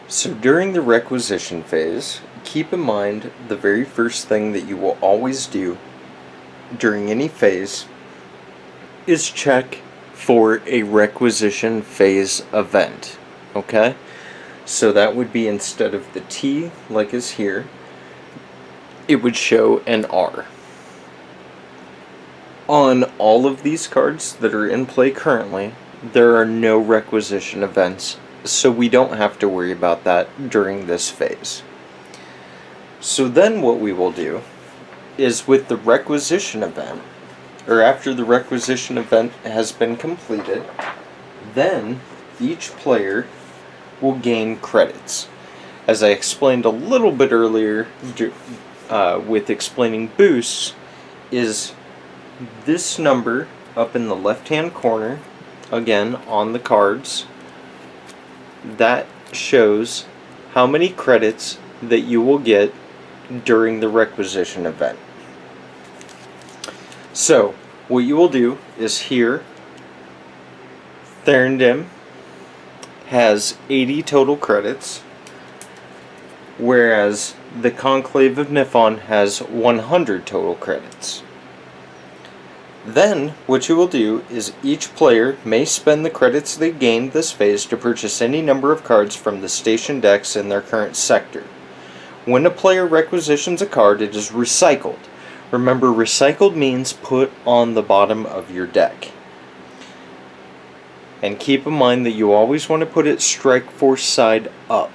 So during the requisition phase, keep in mind the very first thing that you will always do during any phase is check for a requisition phase event. Okay? So that would be, instead of the T like is here, it would show an R. On all of these cards that are in play currently, there are no requisition events, so we don't have to worry about that during this phase. So then what we will do is, with the requisition event, or after the requisition event has been completed, then each player will gain credits. As I explained a little bit earlier with explaining boosts, is this number up in the left hand corner, again on the cards, that shows how many credits that you will get during the requisition event. So what you will do is, here Therendem has 80 total credits, whereas the Conclave of Niphon has 100 total credits. Then, what you will do is, each player may spend the credits they gained this phase to purchase any number of cards from the station decks in their current sector. When a player requisitions a card, it is recycled. Remember, recycled means put on the bottom of your deck. And keep in mind that you always want to put it Strike Force side up.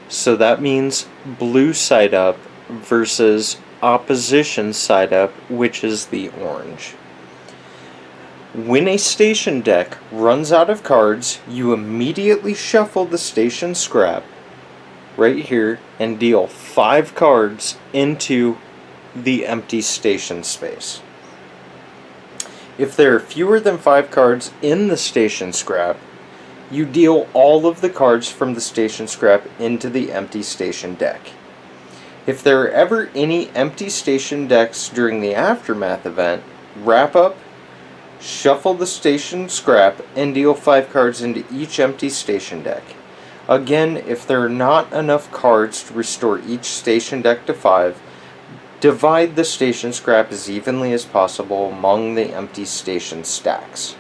So that means blue side up versus opposition side up, which is the orange. When a station deck runs out of cards, you immediately shuffle the station scrap right here and deal 5 cards into the empty station space. If there are fewer than 5 cards in the station scrap, you deal all of the cards from the station scrap into the empty station deck. If there are ever any empty station decks during the Aftermath event, wrap up, shuffle the station scrap, and deal 5 cards into each empty station deck. Again, if there are not enough cards to restore each station deck to 5, divide the station scrap as evenly as possible among the empty station stacks.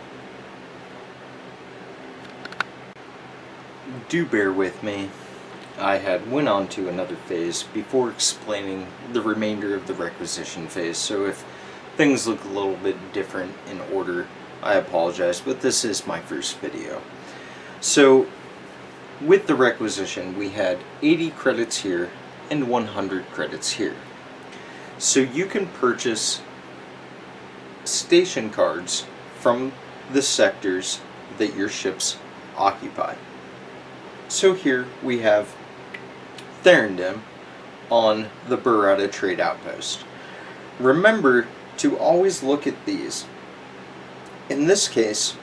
Do bear with me. I had went on to another phase before explaining the remainder of the requisition phase, so if things look a little bit different in order, I apologize, but this is my first video. So, with the requisition, we had 80 credits here and 100 credits here. So you can purchase station cards from the sectors that your ships occupy. So here we have Therendem on the Burrata Trade Outpost. Remember to always look at these. In this case,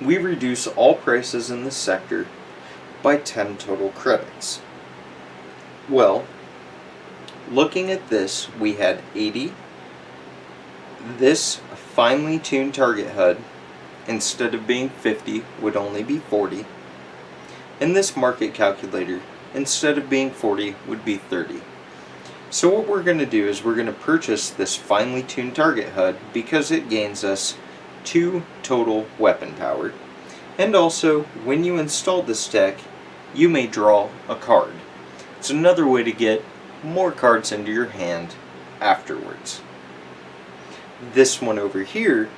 we reduce all prices in this sector by 10 total credits. Well, looking at this, we had 80. This finely tuned target HUD, instead of being 50, would only be 40. And this market calculator, instead of being 40, would be 30. So what we're going to do is, we're going to purchase this finely tuned target HUD because it gains us 2 total weapon power. And also, when you install this deck, you may draw a card. It's another way to get more cards into your hand afterwards. This one over here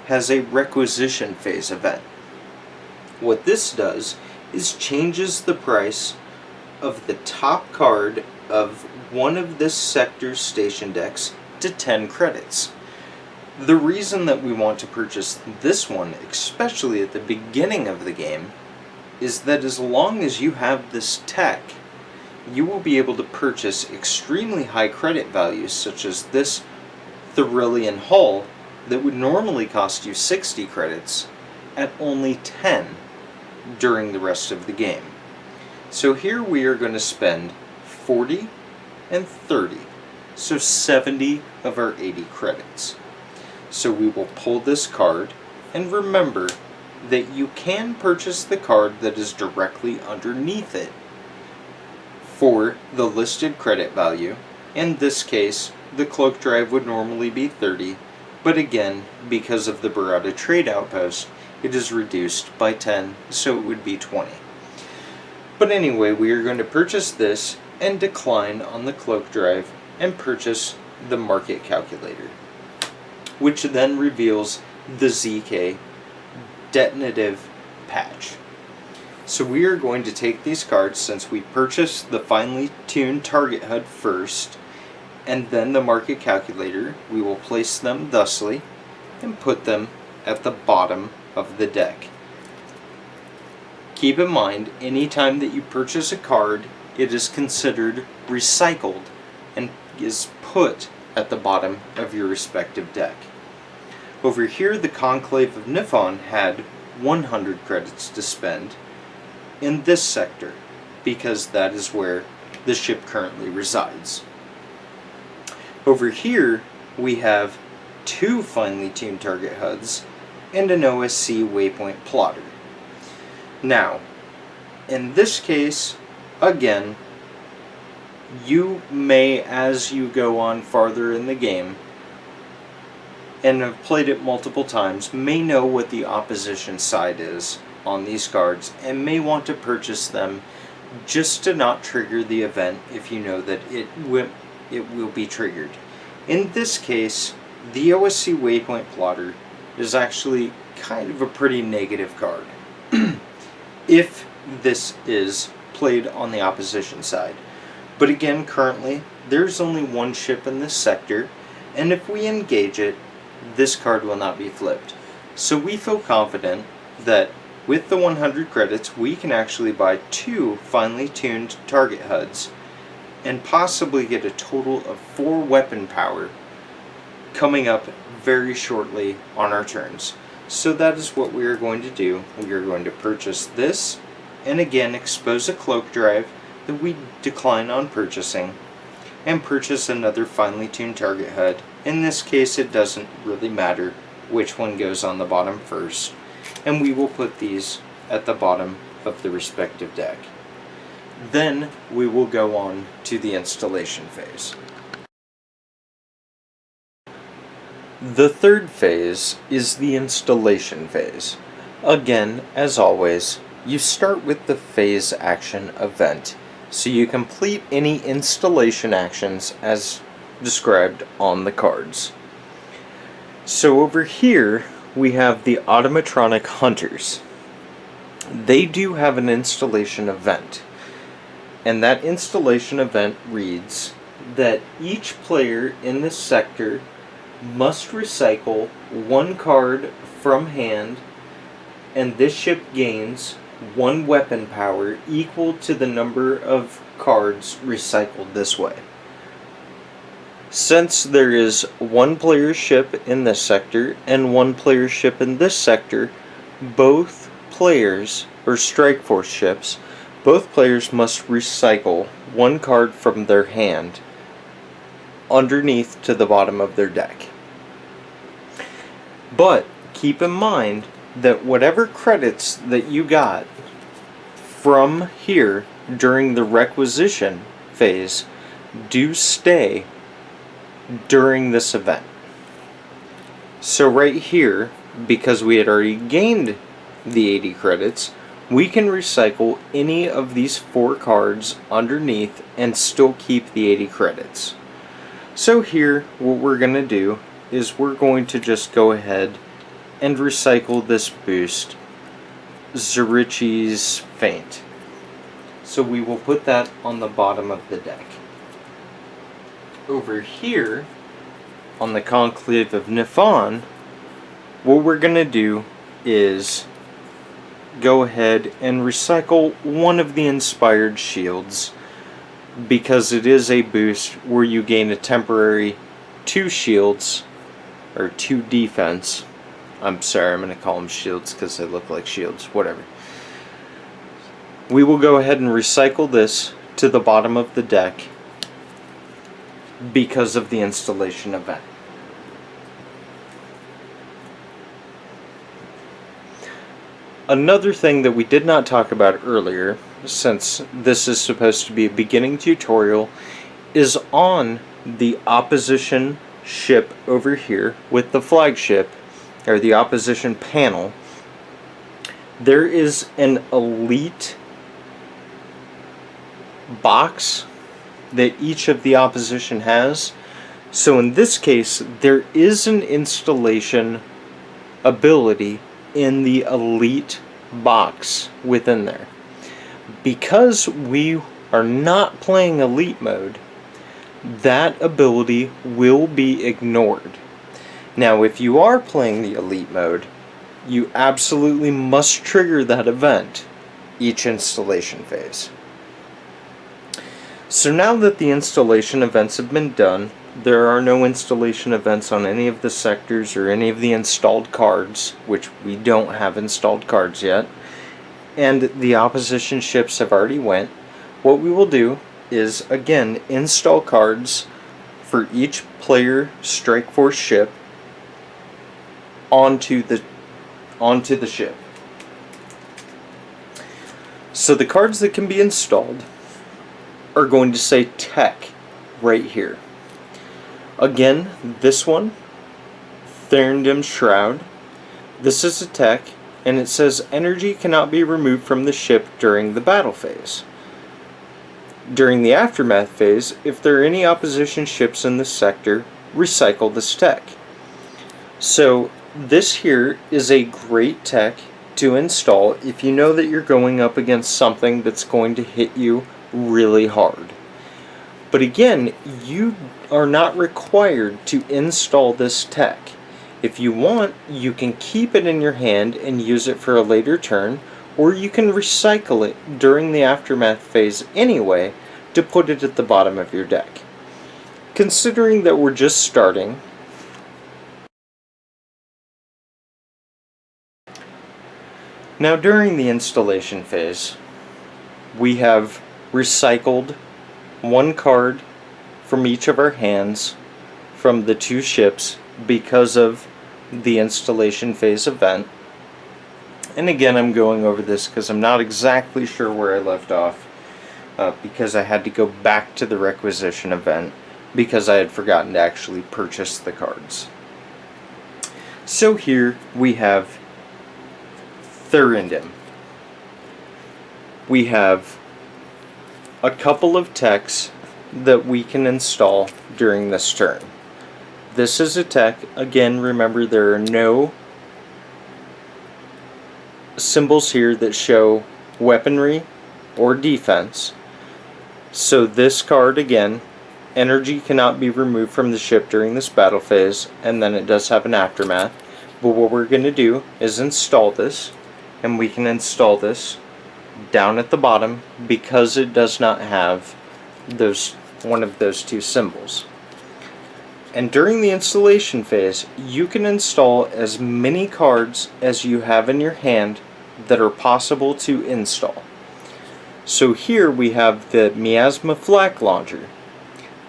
has a requisition phase event. What this does is changes the price of the top card of one of this sector's station decks to 10 credits. The reason that we want to purchase this one, especially at the beginning of the game, is that as long as you have this tech, you will be able to purchase extremely high credit values, such as this Thrillian hull that would normally cost you 60 credits at only 10 during the rest of the game. So here we are going to spend 40 and 30, so 70 of our 80 credits. So we will pull this card, and remember that you can purchase the card that is directly underneath it for the listed credit value. In this case, the cloak drive would normally be 30, but again, because of the Barada trade outpost, it is reduced by 10, so it would be 20. But anyway, we are going to purchase this and decline on the cloak drive and purchase the market calculator, which then reveals the ZK detonative patch. So we are going to take these cards, since we purchased the finely tuned target HUD first and then the market calculator, we will place them thusly and put them at the bottom of the deck. Keep in mind, anytime that you purchase a card, it is considered recycled and is put at the bottom of your respective deck. Over here, the Conclave of Niphon had 100 credits to spend in this sector, because that is where the ship currently resides. Over here, we have 2 finely tuned target HUDs and an OSC waypoint plotter. Now, in this case, again, you may, as you go on farther in the game, and have played it multiple times, may know what the opposition side is on these cards, and may want to purchase them just to not trigger the event if you know that it will be triggered. In this case, the OSC waypoint plotter is actually kind of a pretty negative card if this is played on the opposition side. But again, currently, there's only one ship in this sector, and if we engage it, this card will not be flipped. So we feel confident that with the 100 credits, we can actually buy 2 finely tuned target HUDs and possibly get a total of 4 weapon power coming up very shortly on our turns. So that is what we are going to do. We are going to purchase this, and again expose a cloak drive that we decline on purchasing, and purchase another finely tuned target HUD. In this case, it doesn't really matter which one goes on the bottom first, and we will put these at the bottom of the respective deck. Then we will go on to the installation phase. The third phase is the installation phase. Again, as always, you start with the phase action event, so you complete any installation actions as described on the cards. So over here we have the automatronic hunters. They do have an installation event, and that installation event reads that each player in this sector must recycle 1 card from hand, and this ship gains 1 weapon power equal to the number of cards recycled this way. Since there is 1 player ship in this sector and 1 player ship in this sector, both players, or Strike Force ships, both players must recycle 1 card from their hand underneath to the bottom of their deck. But keep in mind that whatever credits that you got from here during the requisition phase do stay during this event. So right here, because we had already gained the 80 credits, we can recycle any of these 4 cards underneath and still keep the 80 credits. So here, what we're going to do is we're going to just go ahead and recycle this boost, Zurichi's Feint. So we will put that on the bottom of the deck. Over here, on the Conclave of Niphon, what we're going to do is go ahead and recycle 1 of the inspired shields, because it is a boost where you gain a temporary 2 shields, or 2 defense. I'm sorry, I'm going to call them shields because they look like shields, whatever. We will go ahead and recycle this to the bottom of the deck because of the installation event. Another thing that we did not talk about earlier since this is supposed to be a beginning tutorial, is on the opposition ship over here with the flagship, or the opposition panel. There is an elite box that each of the opposition has. So in this case, there is an installation ability in the elite box within there. Because we are not playing elite mode, that ability will be ignored. Now, if you are playing the elite mode, you absolutely must trigger that event each installation phase. So now that the installation events have been done, there are no installation events on any of the sectors or any of the installed cards, which we don't have installed cards yet, and the opposition ships have already went. What we will do is, again, install cards for each player Strike Force ship onto the ship. So the cards that can be installed are going to say Tech right here. Again, this one, Therendum Shroud, this is a Tech, and it says energy cannot be removed from the ship during the battle phase. During the aftermath phase, if there are any opposition ships in this sector, recycle this Tech. So this here is a great Tech to install if you know that you're going up against something that's going to hit you really hard. But again, you are not required to install this Tech. If you want, you can keep it in your hand and use it for a later turn, or you can recycle it during the aftermath phase anyway to put it at the bottom of your deck. Considering that we're just starting, now during the installation phase, we have recycled one card from each of our hands from the two ships because of the installation phase event. And again, I'm going over this because I'm not exactly sure where I left off, because I had to go back to the requisition event because I had forgotten to actually purchase the cards. So here we have Therendum. We have a couple of techs that we can install during this turn. This is a tech. Again, remember there are no symbols here that show weaponry or defense. So this card, again, energy cannot be removed from the ship during this battle phase, and then it does have an aftermath. But what we're going to do is install this, and we can install this down at the bottom because it does not have one of those two symbols. And during the installation phase, you can install as many cards as you have in your hand that are possible to install. So here we have the Miasma Flak Launcher.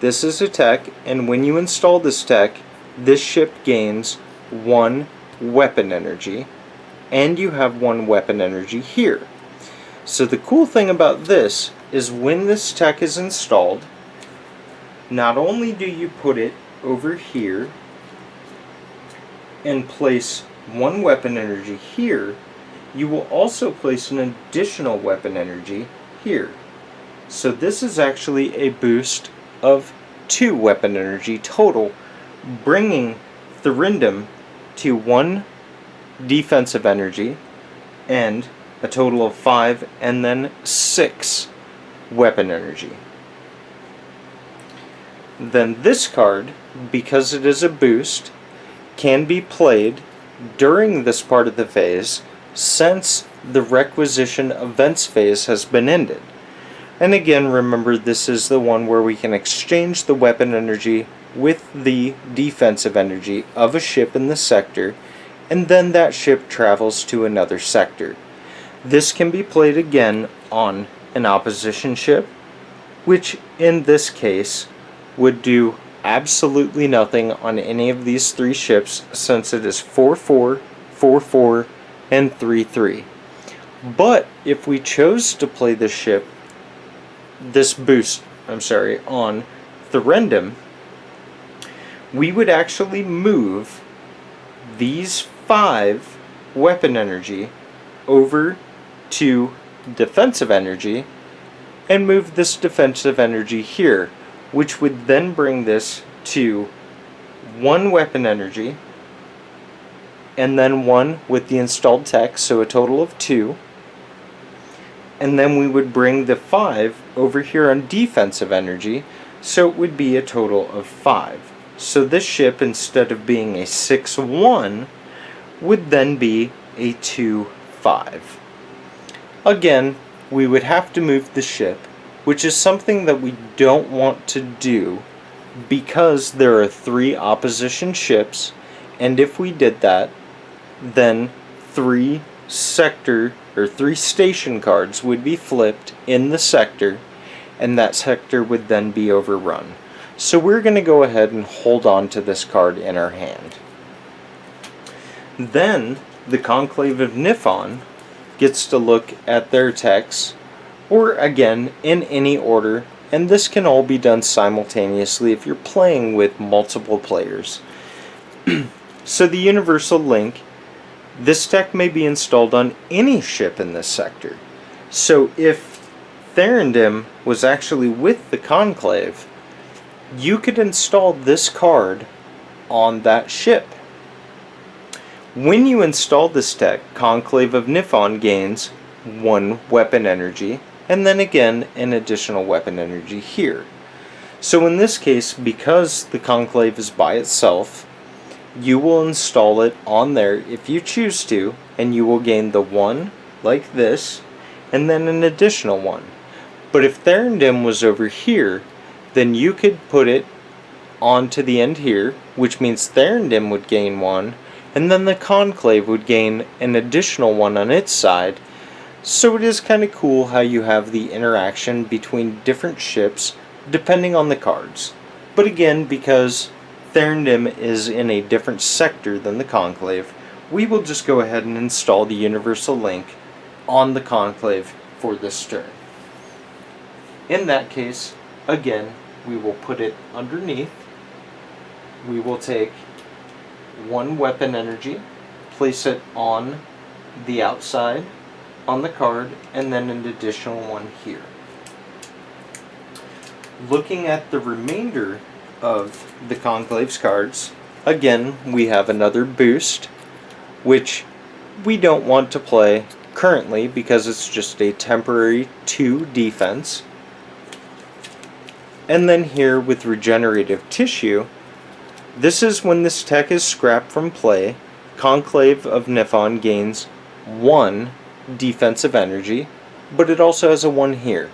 This is a tech, and when you install this tech, this ship gains 1 weapon energy, and you have 1 weapon energy here. So the cool thing about this is when this tech is installed, not only do you put it over here and place 1 weapon energy here, you will also place an additional weapon energy here. So this is actually a boost of 2 weapon energy total, bringing Therendum to 1 defensive energy and a total of 5, and then 6 weapon energy. Then this card, because it is a boost, can be played during this part of the phase since the requisition events phase has been ended. And again, remember, this is the one where we can exchange the weapon energy with the defensive energy of a ship in the sector, and then that ship travels to another sector. This can be played again on an opposition ship, which in this case would do absolutely nothing on any of these 3 ships since it is 4-4, 4-4, and 3-3. But if we chose to play this boost, on Thurendum, we would actually move these 5 weapon energy over to defensive energy and move this defensive energy here, which would then bring this to 1 weapon energy and then 1 with the installed tech, so a total of 2. And then we would bring the 5 over here on defensive energy, so it would be a total of 5. So this ship, instead of being a 6-1, would then be a 2-5. Again, we would have to move the ship, which is something that we don't want to do because there are 3 opposition ships, and if we did that, then 3 station cards would be flipped in the sector, and that sector would then be overrun. So we're going to go ahead and hold on to this card in our hand. Then the Conclave of Niphon gets to look at their techs, or again in any order, and this can all be done simultaneously if you're playing with multiple players. So the Universal Link, this tech may be installed on any ship in this sector. So if Thurendum was actually with the Conclave, you could install this card on that ship. When you install this tech, Conclave of Niphon gains 1 weapon energy, and then again an additional weapon energy here. So in this case, because the Conclave is by itself, you will install it on there if you choose to, and you will gain the 1 like this, and then an additional 1. But if Thurendum was over here, then you could put it onto the end here, which means Thurendum would gain 1, and then the Conclave would gain an additional 1 on its side. So it is kind of cool how you have the interaction between different ships depending on the cards. But again, because Thurendum is in a different sector than the Conclave, we will just go ahead and install the Universal Link on the Conclave for this turn. In that case, again, we will put it underneath. We will take 1 weapon energy, place it on the outside on the card, and then an additional 1 here. Looking at the remainder of the Conclave's cards, again we have another boost, which we don't want to play currently because it's just a temporary 2 defense. And then here with Regenerative Tissue, this is when this tech is scrapped from play. Conclave of Niphon gains 1 defensive energy, but it also has a 1 here.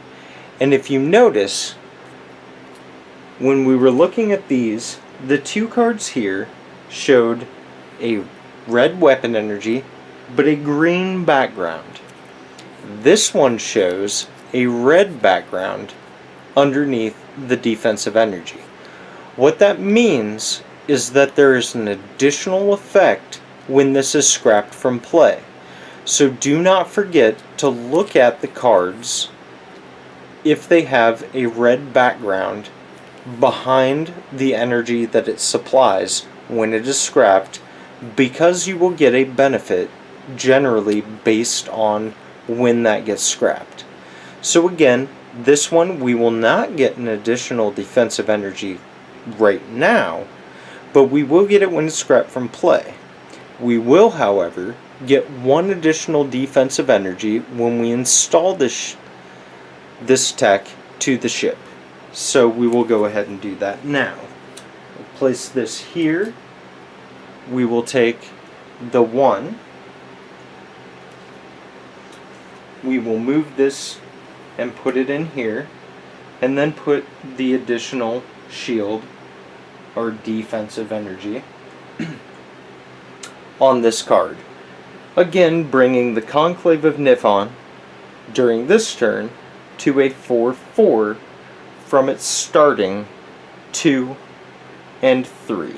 And if you notice, when we were looking at these, the 2 cards here showed a red weapon energy, but a green background. This one shows a red background underneath the defensive energy. What that means is that there is an additional effect when this is scrapped from play. So do not forget to look at the cards if they have a red background behind the energy that it supplies when it is scrapped, because you will get a benefit generally based on when that gets scrapped. So again, this one we will not get an additional defensive energy right now, but we will get it when it's scrapped from play. We will, however, get 1 additional defensive energy when we install this tech to the ship. So we will go ahead and do that now. We'll place this here. We will take the 1. We will move this and put it in here, and then put the additional shield or defensive energy on this card. Again, bringing the Conclave of Niphon during this turn to a 4-4 from its starting 2 and 3.